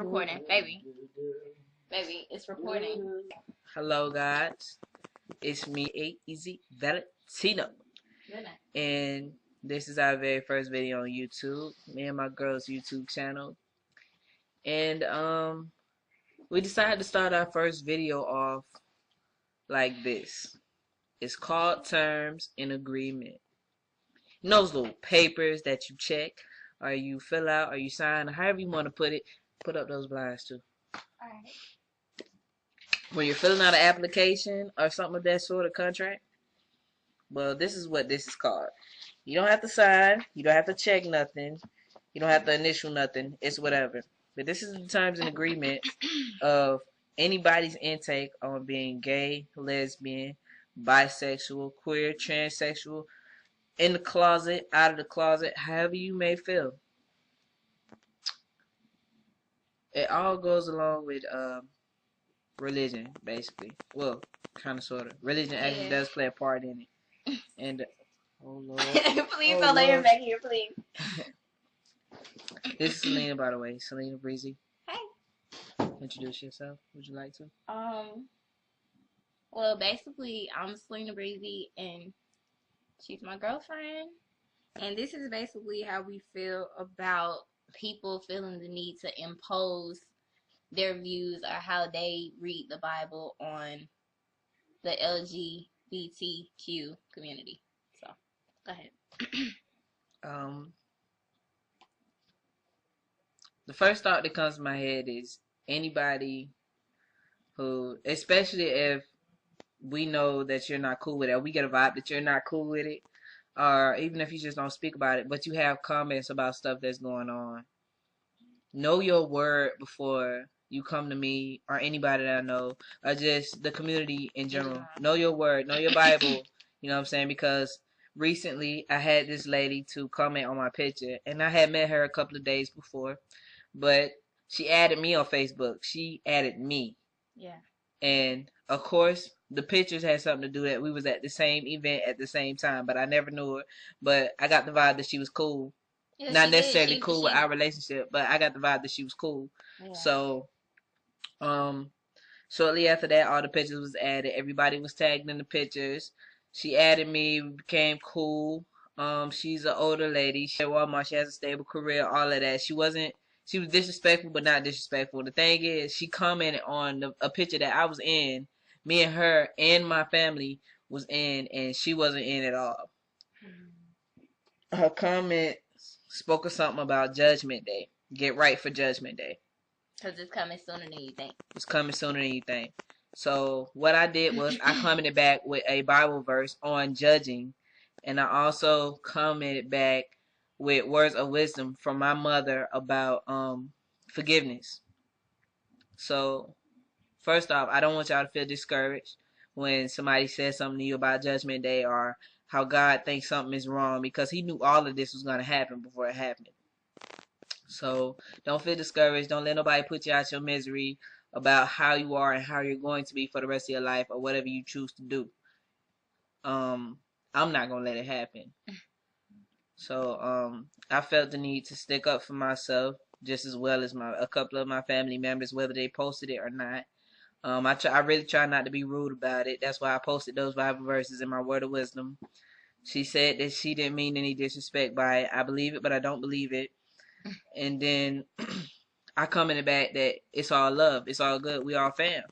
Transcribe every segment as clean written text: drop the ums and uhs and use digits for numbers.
recording, baby. Baby, it's recording. Hello, guys. It's me, Easy Valentino. And this is our very first video on YouTube. Me and my girl's YouTube channel. And we decided to start our first video off like this. It's called Terms and Agreement. You know those little papers that you check, or you fill out, or you sign, or however you want to put it. Put up those blinds too. Alright. When you're filling out an application or something of that sort of contract, well, this is what this is called. You don't have to sign. You don't have to check nothing. You don't have to initial nothing. It's whatever. But this is the terms and agreement of anybody's intake on being gay, lesbian, bisexual, queer, transsexual, in the closet, out of the closet, however you may feel. It all goes along with religion, basically. Well, kind of, sort of. Religion actually does play a part in it. And oh Lord, Please don't let him back here, please. This is Selena, by the way. Selena Breezy. Hey. Introduce yourself. Would you like to? Well, basically, I'm Selena Breezy, and she's my girlfriend. And this is basically how we feel about people feeling the need to impose their views or how they read the Bible on the LGBTQ community. So, go ahead. The first thought that comes to my head is anybody who, especially if we know that you're not cool with it, or we get a vibe that you're not cool with it, or even if you just don't speak about it, but you have comments about stuff that's going on, know your word before you come to me or anybody that I know, or just the community in general. Know your word, know your Bible, you know what I'm saying? Because recently I had this lady to comment on my picture, and I had met her a couple of days before, but she added me on Facebook. She added me. Yeah. And of course, the pictures had something to do that we was at the same event at the same time, but I never knew her. But I got the vibe that she was cool. Yeah, not necessarily cool with our relationship, but I got the vibe that she was cool. Yeah. So, shortly after that, all the pictures was added. Everybody was tagged in the pictures. She added me, we became cool. She's an older lady. She at Walmart. She has a stable career. All of that. She was disrespectful, but not disrespectful. The thing is, she commented on a picture that I was in. Me and her and my family was in, and she wasn't in at all. Her comment spoke of something about Judgment Day. Get right for Judgment Day. Because it's coming sooner than you think. It's coming sooner than you think. So what I did was I commented back with a Bible verse on judging, and I also commented back with words of wisdom from my mother about forgiveness. So first off, I don't want y'all to feel discouraged when somebody says something to you about Judgment Day or how God thinks something is wrong, because he knew all of this was going to happen before it happened. So don't feel discouraged. Don't let nobody put you out your misery about how you are and how you're going to be for the rest of your life or whatever you choose to do. I'm not going to let it happen. So I felt the need to stick up for myself just as well as a couple of my family members, whether they posted it or not. I really try not to be rude about it. That's why I posted those Bible verses in my word of wisdom. She said that she didn't mean any disrespect by it. I believe it, but I don't believe it. And then I commented back that it's all love. It's all good. We all fam.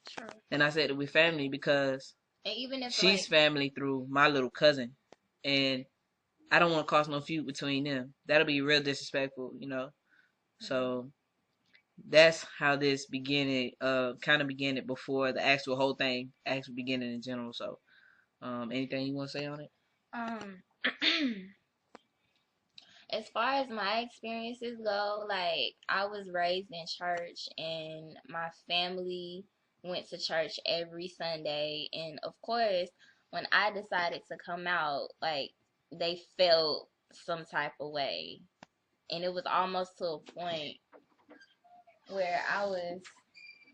Sure. And I said that we family because and even if she's family through my little cousin. And I don't want to cause no feud between them. That'll be real disrespectful, you know. So that's how this beginning, kind of began it before the actual whole thing actually beginning in general. So, anything you want to say on it? As far as my experiences go, like, I was raised in church and my family went to church every Sunday, and of course when I decided to come out, like, they felt some type of way, and it was almost to a point where I was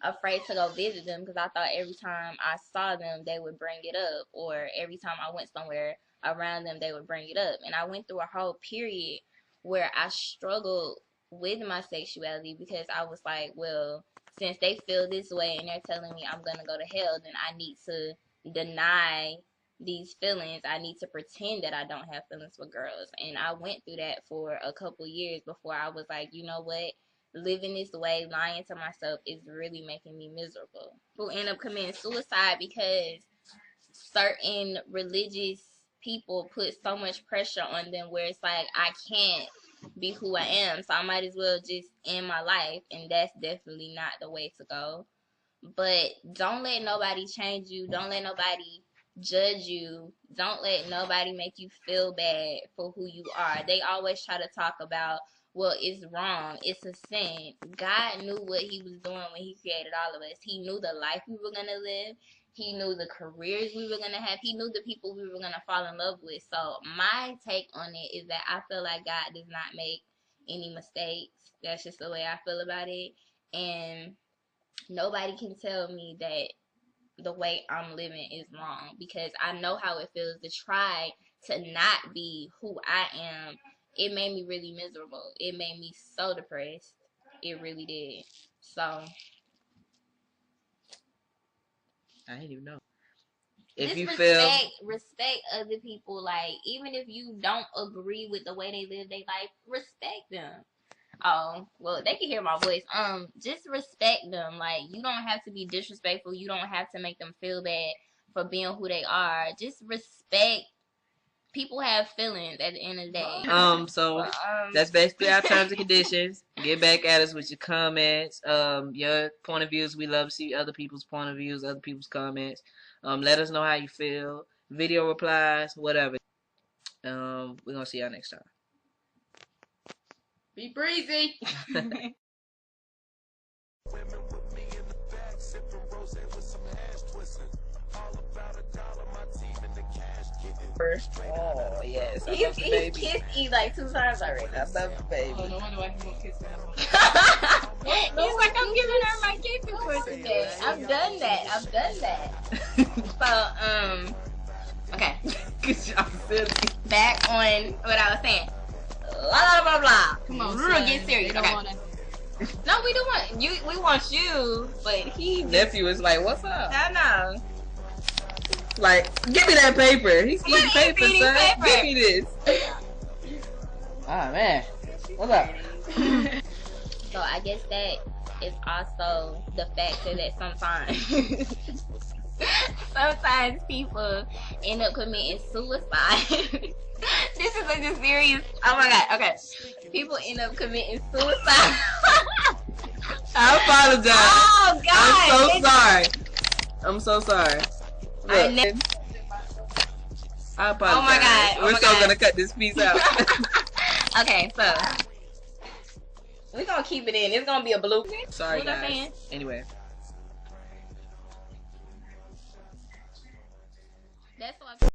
afraid to go visit them because I thought every time I saw them they would bring it up, or every time I went somewhere around them they would bring it up. And I went through a whole period where I struggled with my sexuality because I was like, well, since they feel this way and they're telling me I'm gonna go to hell, then I need to deny these feelings. I need to pretend that I don't have feelings for girls. And I went through that for a couple years before I was like, you know what? Living this way, lying to myself is really making me miserable. People end up committing suicide because certain religious people put so much pressure on them where it's like, I can't be who I am, so I might as well just end my life. And that's definitely not the way to go. But don't let nobody change you. Don't let nobody judge you. Don't let nobody make you feel bad for who you are. They always try to talk about, well, it's wrong, it's a sin. God knew what he was doing when he created all of us. He knew the life we were going to live. He knew the careers we were going to have. He knew the people we were going to fall in love with. So my take on it is that I feel like God does not make any mistakes. That's just the way I feel about it. And nobody can tell me that the way I'm living is wrong, because I know how it feels to try to not be who I am. It made me really miserable. It made me so depressed. It really did. So I didn't even know. If just you feel respect other people. Like, even if you don't agree with the way they live their life, respect them. Oh, well, they can hear my voice. Just respect them. Like, you don't have to be disrespectful. You don't have to make them feel bad for being who they are. Just respect. People have feelings at the end of the day. So that's basically our terms and conditions. Get back at us with your comments, your point of views. We love to see other people's point of views, other people's comments. Let us know how you feel. Video replies, whatever. We're gonna see y'all next time. Be breezy. Oh yes, He's kissed E like 2 times already. I love the baby. Oh, no wonder why he won't kiss her. He's like, I'm giving her my kisses for today. I've done that. So, okay. Good job, Silly. Back on what I was saying. Blah, blah, blah, blah. Come on, We're gonna son. get serious. We don't Okay. wanna... No, we don't want you. We want you, but he just, Nephew is like, what's up? I know. Like, give me that paper. He's What getting is paper, eating son. paper? Give me this. Ah, man. What's up? So I guess that is also the factor that sometimes people end up committing suicide. This is such a serious. Oh my god. Okay. People end up committing suicide. I apologize. Oh god. I'm so sorry. I Look, I apologize. Oh my god. Oh We're my so god. gonna cut this piece out. Okay, so we're gonna keep it in. It's gonna be a blue. Sorry, What I'm guys. saying? Anyway. That's what